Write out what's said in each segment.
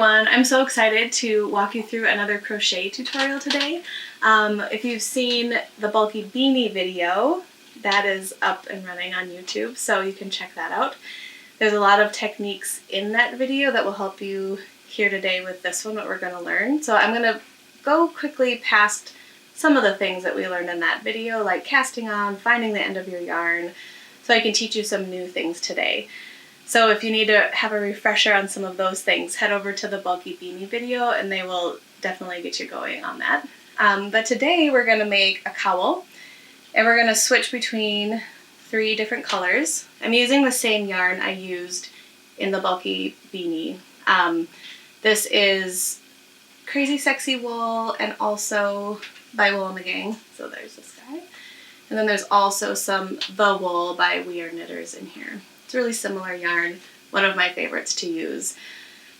everyone, I'm so excited to walk you through another crochet tutorial today. If you've seen the bulky beanie video, that is up and running on YouTube, so you can check that out. There's a lot of techniques in that video that will help you here today with this one, what we're going to learn. So I'm going to go quickly past some of the things that we learned in that video, like casting on, finding the end of your yarn, so I can teach you some new things today. So if you need to have a refresher on some of those things, head over to the bulky beanie video and they will definitely get you going on that. But today we're going to make a cowl and we're going to switch between 3 different colors. I'm using the same yarn I used in the bulky beanie. This is Crazy Sexy Wool and also by Wool and the Gang. So there's this guy. And then there's also some The Wool by We Are Knitters in here. It's really similar yarn, one of my favorites to use.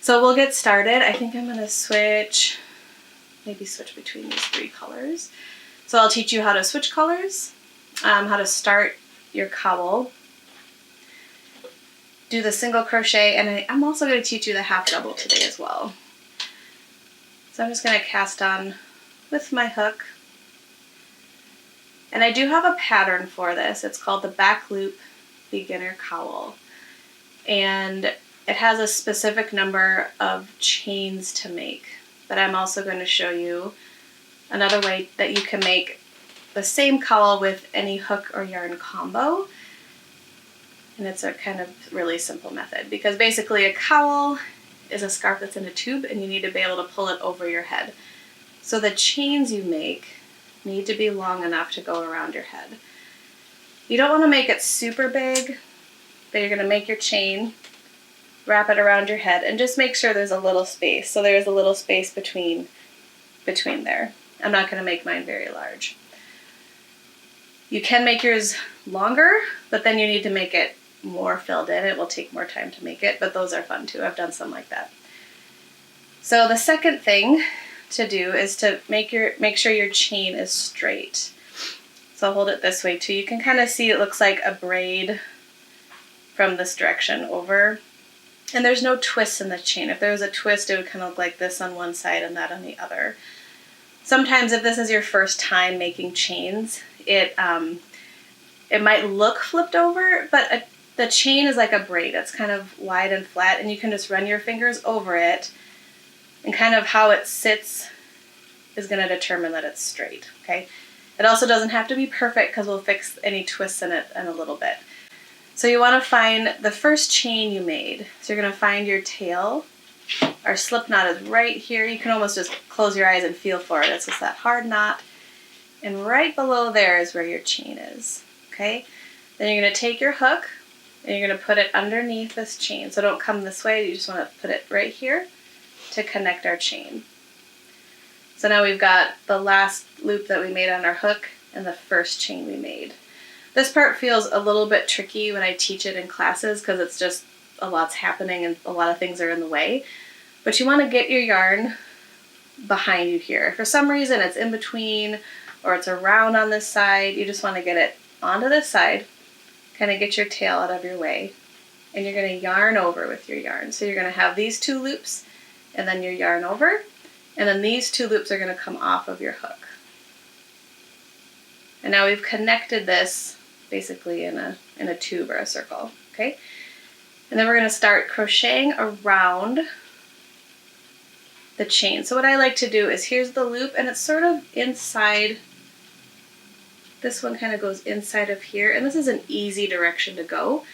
So we'll get started. I think I'm going to maybe switch between these 3 colors. So I'll teach you how to switch colors, how to start your cowl, do the single crochet, and I'm also going to teach you the half double today as well. So I'm just going to cast on with my hook. And I do have a pattern for this. It's called the Back Loop Beginner Cowl, and it has a specific number of chains to make, but I'm also going to show you another way that you can make the same cowl with any hook or yarn combo, and it's a kind of really simple method because basically a cowl is a scarf that's in a tube and you need to be able to pull it over your head. So the chains you make need to be long enough to go around your head. You don't want to make it super big, but you're going to make your chain, wrap it around your head, and just make sure there's a little space. So there's a little space between there. I'm not going to make mine very large. You can make yours longer, but then you need to make it more filled in. It will take more time to make it, but those are fun too. I've done some like that. So the second thing to do is to make sure your chain is straight. So I'll hold it this way too. You can kind of see it looks like a braid from this direction over. And there's no twists in the chain. If there was a twist, it would kind of look like this on one side and that on the other. Sometimes if this is your first time making chains, it might look flipped over, but the chain is like a braid. It's kind of wide and flat, and you can just run your fingers over it, and kind of how it sits is going to determine that it's straight, okay? It also doesn't have to be perfect because we'll fix any twists in it in a little bit. So you want to find the first chain you made. So you're going to find your tail. Our slip knot is right here. You can almost just close your eyes and feel for it. It's just that hard knot. And right below there is where your chain is, okay? Then you're going to take your hook and you're going to put it underneath this chain. So don't come this way. You just want to put it right here to connect our chain. So now we've got the last loop that we made on our hook and the first chain we made. This part feels a little bit tricky when I teach it in classes because it's just a lot's happening and a lot of things are in the way. But you want to get your yarn behind you here. If for some reason it's in between or it's around on this side, you just want to get it onto this side, kind of get your tail out of your way, and you're going to yarn over with your yarn. So you're going to have these 2 loops and then your yarn over. And then these 2 loops are going to come off of your hook. And now we've connected this basically in a tube or a circle, okay? And then we're going to start crocheting around the chain. So what I like to do is here's the loop and it's sort of inside. This one kind of goes inside of here, and this is an easy direction to go.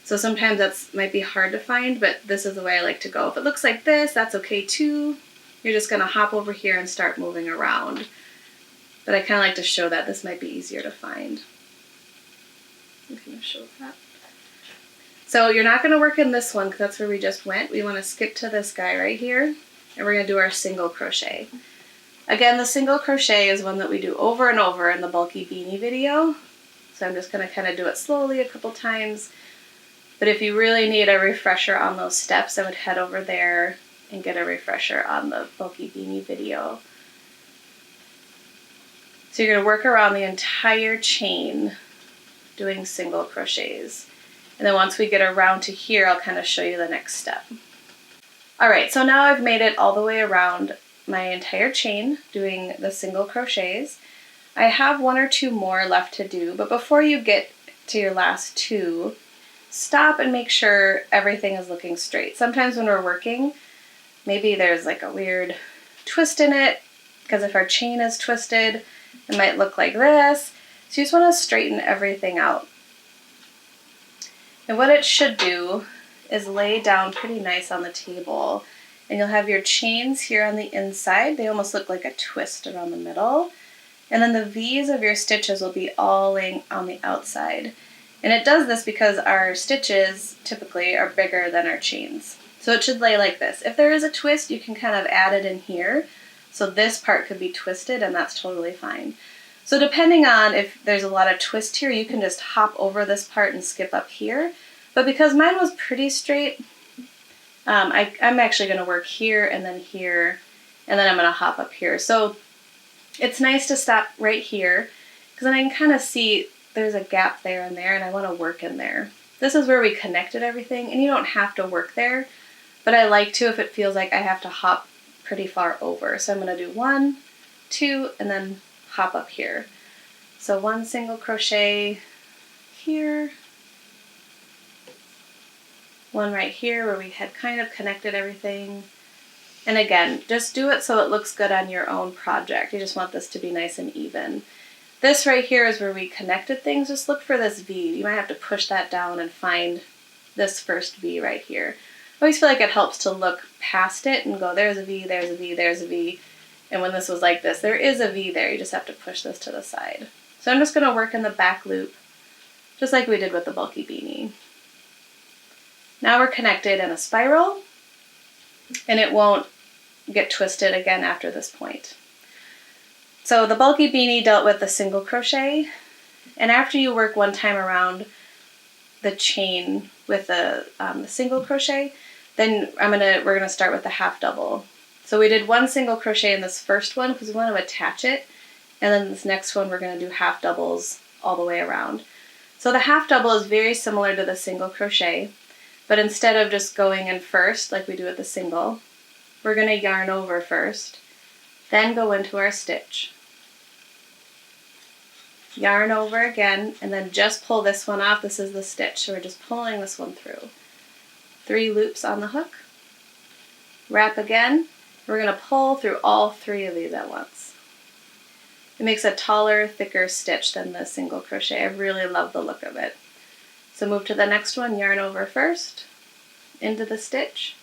So sometimes that might be hard to find, but this is the way I like to go. If it looks like this, that's okay too. You're just going to hop over here and start moving around. But I kind of like to show that this might be easier to find. I'm going to show that. So you're not going to work in this one because that's where we just went. We want to skip to this guy right here, and we're going to do our single crochet. Again, the single crochet is one that we do over and over in the bulky beanie video. So I'm just going to kind of do it slowly a couple times. But if you really need a refresher on those steps, I would head over there and get a refresher on the bulky beanie video. So you're going to work around the entire chain doing single crochets. And then once we get around to here, I'll kind of show you the next step. Alright, so now I've made it all the way around my entire chain doing the single crochets. I have 1 or 2 more left to do, but before you get to your last 2, stop and make sure everything is looking straight. Sometimes when we're working, maybe there's like a weird twist in it, because if our chain is twisted, it might look like this. So you just want to straighten everything out. And what it should do is lay down pretty nice on the table. And you'll have your chains here on the inside. They almost look like a twist around the middle. And then the V's of your stitches will be all laying on the outside. And it does this because our stitches typically are bigger than our chains. So it should lay like this. If there is a twist, you can kind of add it in here. So this part could be twisted, and that's totally fine. So depending on if there's a lot of twist here, you can just hop over this part and skip up here. But because mine was pretty straight, I'm actually going to work here, and then I'm going to hop up here. So it's nice to stop right here, because then I can kind of see there's a gap there and there, and I want to work in there. This is where we connected everything, and you don't have to work there, but I like to if it feels like I have to hop pretty far over. So I'm going to do 1, 2, and then hop up here. So 1 single crochet here, 1 right here where we had kind of connected everything. And again, just do it so it looks good on your own project. You just want this to be nice and even. This right here is where we connected things. Just look for this V. You might have to push that down and find this first V right here. I always feel like it helps to look past it and go, there's a V, there's a V, there's a V. And when this was like this, there is a V there. You just have to push this to the side. So I'm just going to work in the back loop, just like we did with the bulky beanie. Now we're connected in a spiral, and it won't get twisted again after this point. So the bulky beanie dealt with the single crochet, and after you work 1 time around the chain with the single crochet, then we're gonna start with the half double. So we did 1 single crochet in this first one because we want to attach it, and then this next one we're gonna do half doubles all the way around. So the half double is very similar to the single crochet, but instead of just going in first like we do with the single, we're gonna yarn over first, then go into our stitch. Yarn over again, and then just pull this one off. This is the stitch, so we're just pulling this one through. 3 loops on the hook. Wrap again. We're going to pull through all 3 of these at once. It makes a taller, thicker stitch than the single crochet. I really love the look of it. So move to the next one, yarn over first, into the stitch,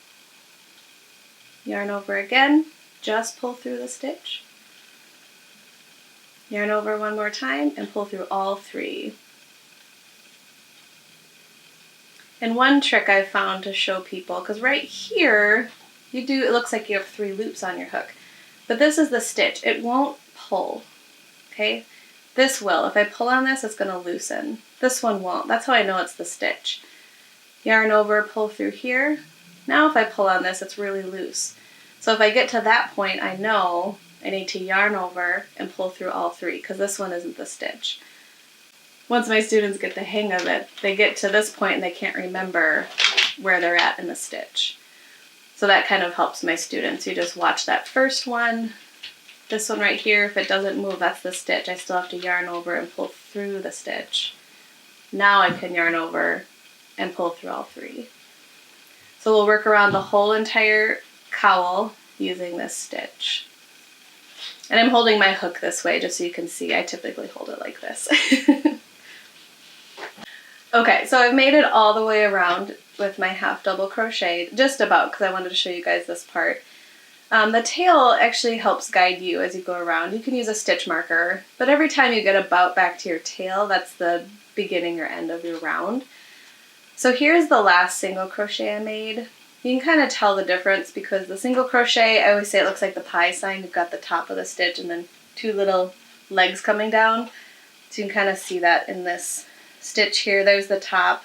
yarn over again, just pull through the stitch, yarn over 1 more time, and pull through all 3. And one trick I've found to show people, because right here, it looks like you have 3 loops on your hook, but this is the stitch. It won't pull, okay? This will. If I pull on this, it's going to loosen. This one won't. That's how I know it's the stitch. Yarn over, pull through here. Now if I pull on this, it's really loose. So if I get to that point, I know I need to yarn over and pull through all 3, because this one isn't the stitch. Once my students get the hang of it, they get to this point and they can't remember where they're at in the stitch. So that kind of helps my students. You just watch that first one. This one right here, if it doesn't move, that's the stitch. I still have to yarn over and pull through the stitch. Now I can yarn over and pull through all 3. So we'll work around the whole entire cowl using this stitch. And I'm holding my hook this way just so you can see. I typically hold it like this. Okay, so I've made it all the way around with my half double crochet, just about, because I wanted to show you guys this part. The tail actually helps guide you as you go around. You can use a stitch marker, but every time you get about back to your tail, that's the beginning or end of your round. So here's the last single crochet I made. You can kind of tell the difference because the single crochet, I always say it looks like the pie sign. You've got the top of the stitch and then 2 little legs coming down. So you can kind of see that in this stitch here. There's the top.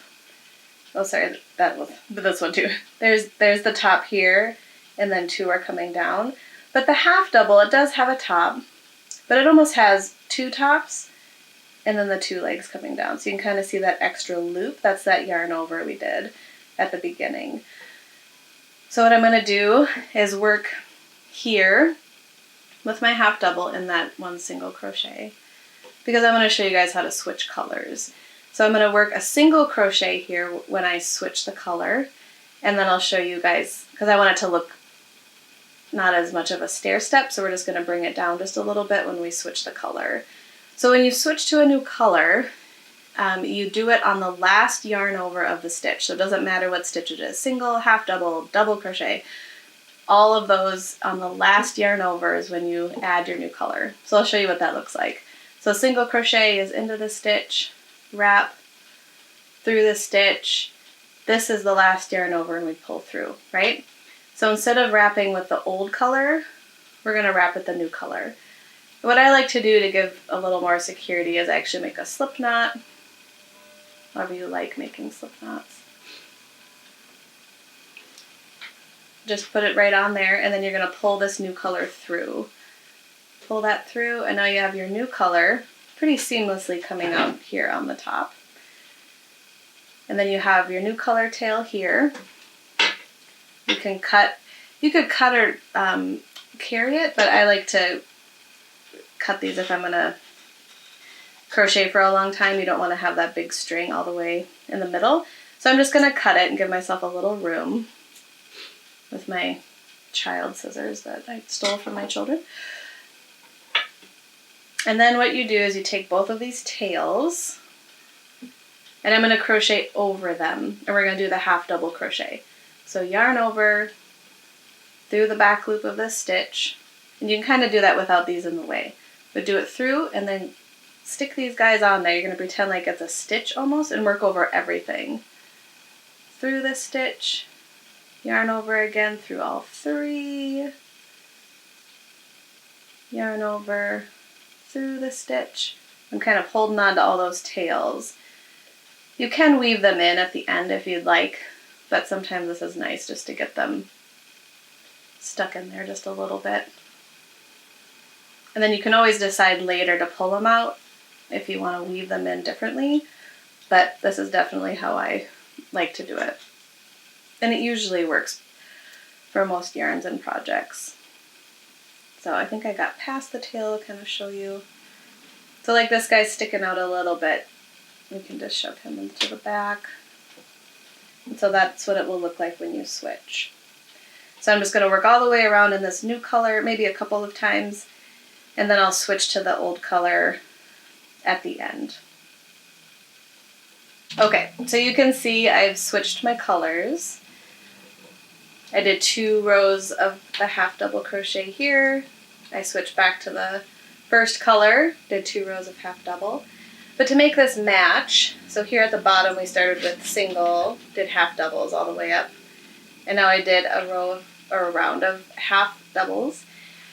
Oh, sorry, that was this one too. There's the top here, and then 2 are coming down. But the half double, it does have a top, but it almost has 2 tops, and then the 2 legs coming down. So you can kind of see that extra loop. That's that yarn over we did at the beginning. So what I'm going to do is work here with my half double in that one single crochet, because I'm going to show you guys how to switch colors. So I'm going to work a single crochet here when I switch the color, and then I'll show you guys, because I want it to look not as much of a stair step, so we're just going to bring it down just a little bit when we switch the color. So when you switch to a new color, you do it on the last yarn over of the stitch. So it doesn't matter what stitch it is, single, half double, double crochet, all of those on the last yarn over is when you add your new color. So I'll show you what that looks like. So single crochet is into the stitch, wrap through the stitch. This is the last yarn over and we pull through, right? So instead of wrapping with the old color, we're going to wrap with the new color. What I like to do to give a little more security is actually make a slip knot, however you like making slip knots. Just put it right on there, and then you're going to pull this new color through. Pull that through, and now you have your new color pretty seamlessly coming out here on the top. And then you have your new color tail here. You could cut or carry it, but I like to cut these if I'm going to crochet for a long time. You don't want to have that big string all the way in the middle. So I'm just going to cut it and give myself a little room with my child scissors that I stole from my children. And then what you do is you take both of these tails, and I'm going to crochet over them, and we're going to do the half double crochet. So yarn over through the back loop of this stitch, and you can kind of do that without these in the way, but do it through and then stick these guys on there. You're going to pretend like it's a stitch almost and work over everything. Through this stitch, yarn over again through all three, yarn over through the stitch. I'm kind of holding on to all those tails. You can weave them in at the end if you'd like, but sometimes this is nice just to get them stuck in there just a little bit. And then you can always decide later to pull them out if you want to weave them in differently, but this is definitely how I like to do it. And it usually works for most yarns and projects. So I think I got past the tail to kind of show you. So like this guy's sticking out a little bit, we can just shove him into the back. And so that's what it will look like when you switch. So I'm just going to work all the way around in this new color, maybe a couple of times, and then I'll switch to the old color at the end. Okay, so you can see I've switched my colors. I did 2 rows of the half double crochet here. I switched back to the first color, did 2 rows of half double. But to make this match, so here at the bottom we started with single, did half doubles all the way up, and now I did a round of half doubles,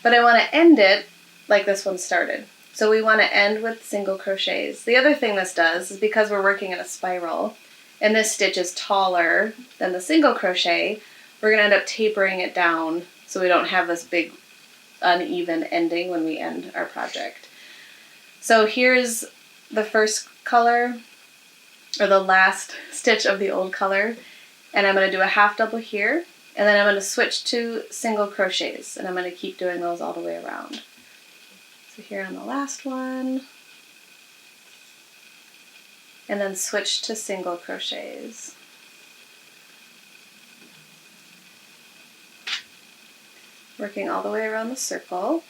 but I want to end it like this one started. So we want to end with single crochets. The other thing this does is because we're working in a spiral, and this stitch is taller than the single crochet, we're going to end up tapering it down so we don't have this big uneven ending when we end our project. So here's the first color, or the last stitch of the old color, and I'm going to do a half double here, and then I'm going to switch to single crochets, and I'm going to keep doing those all the way around. So here on the last one, and then switch to single crochets. Working all the way around the circle.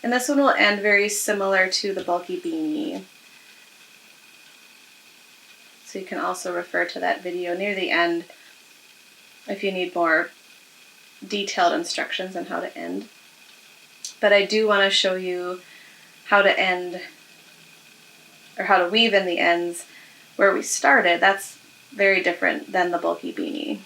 And this one will end very similar to the bulky beanie. So you can also refer to that video near the end if you need more detailed instructions on how to end. But I do want to show you how to end, or how to weave in the ends where we started. That's very different than the bulky beanie.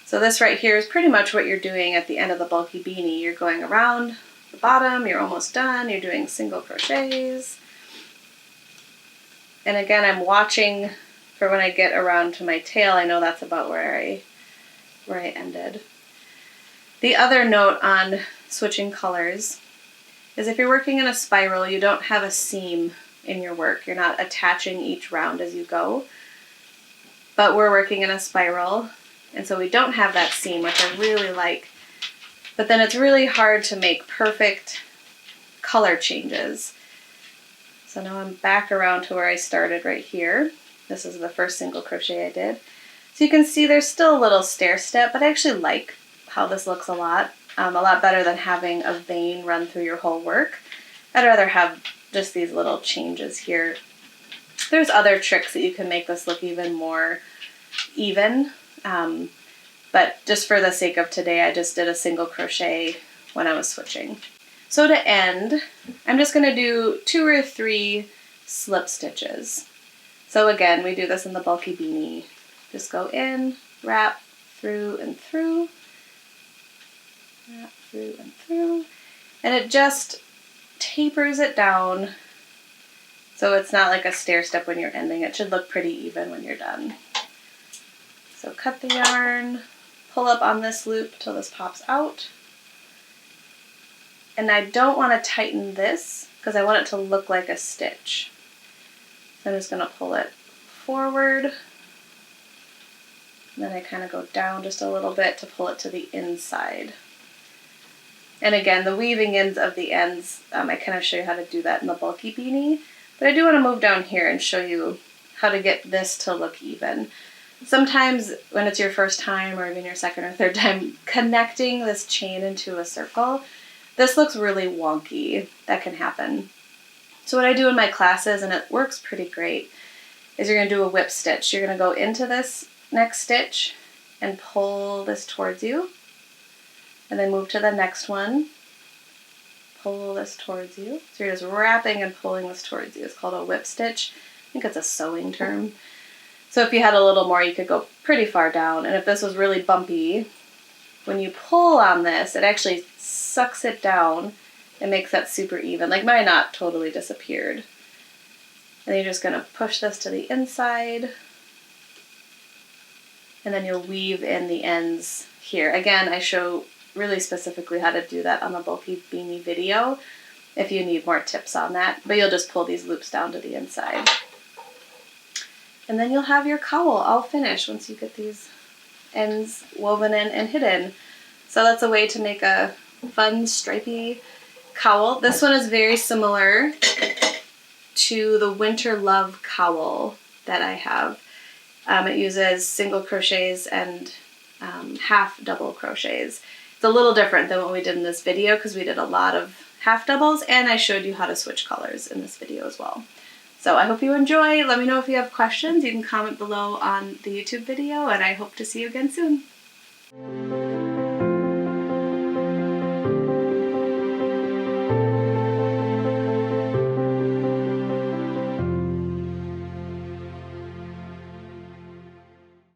So this right here is pretty much what you're doing at the end of the bulky beanie. You're going around the bottom, you're almost done, you're doing single crochets. And again, I'm watching for when I get around to my tail. I know that's about where I ended. The other note on switching colors is if you're working in a spiral, you don't have a seam in your work. You're not attaching each round as you go. but we're working in a spiral, and so we don't have that seam, which I really like. But then it's really hard to make perfect color changes. So now I'm back around to where I started right here. This is the first single crochet I did. So you can see there's still a little stair step, but I actually like how this looks a lot better than having a vein run through your whole work. I'd rather have just these little changes here. There's other tricks that you can make this look even more even, but just for the sake of today, I just did a single crochet when I was switching. So to end, I'm just going to do 2 or 3 slip stitches. So again, we do this in the bulky beanie. Just go in, wrap through and through, wrap through and through, and it just tapers it down so it's not like a stair step when you're ending. It should look pretty even when you're done. So cut the yarn, pull up on this loop till this pops out. And I don't want to tighten this because I want it to look like a stitch. So I'm just going to pull it forward. And then I kind of go down just a little bit to pull it to the inside. And again, the weaving ends of the ends, I kind of show you how to do that in the bulky beanie. But I do want to move down here and show you how to get this to look even. Sometimes when it's your first time or even your second or third time connecting this chain into a circle, this looks really wonky. That can happen. So what I do in my classes, and it works pretty great, is you're going to do a whip stitch. You're going to go into this next stitch and pull this towards you, and then move to the next one, pull this towards you. So you're just wrapping and pulling this towards you. It's called a whip stitch. I think it's a sewing term. So if you had a little more, you could go pretty far down. And if this was really bumpy, when you pull on this, it actually sucks it down and makes that super even. Like mine not totally disappeared. And you're just going to push this to the inside. And then you'll weave in the ends here. Again, I show really specifically how to do that on the bulky beanie video if you need more tips on that. But you'll just pull these loops down to the inside. And then you'll have your cowl all finished once you get these ends woven in and hidden. So that's a way to make a fun stripy cowl. This one is very similar to the Winter Love cowl that I have. It uses single crochets and half double crochets. It's a little different than what we did in this video because we did a lot of half doubles, and I showed you how to switch colors in this video as well. So I hope you enjoy. Let me know if you have questions. You can comment below on the YouTube video, and I hope to see you again soon.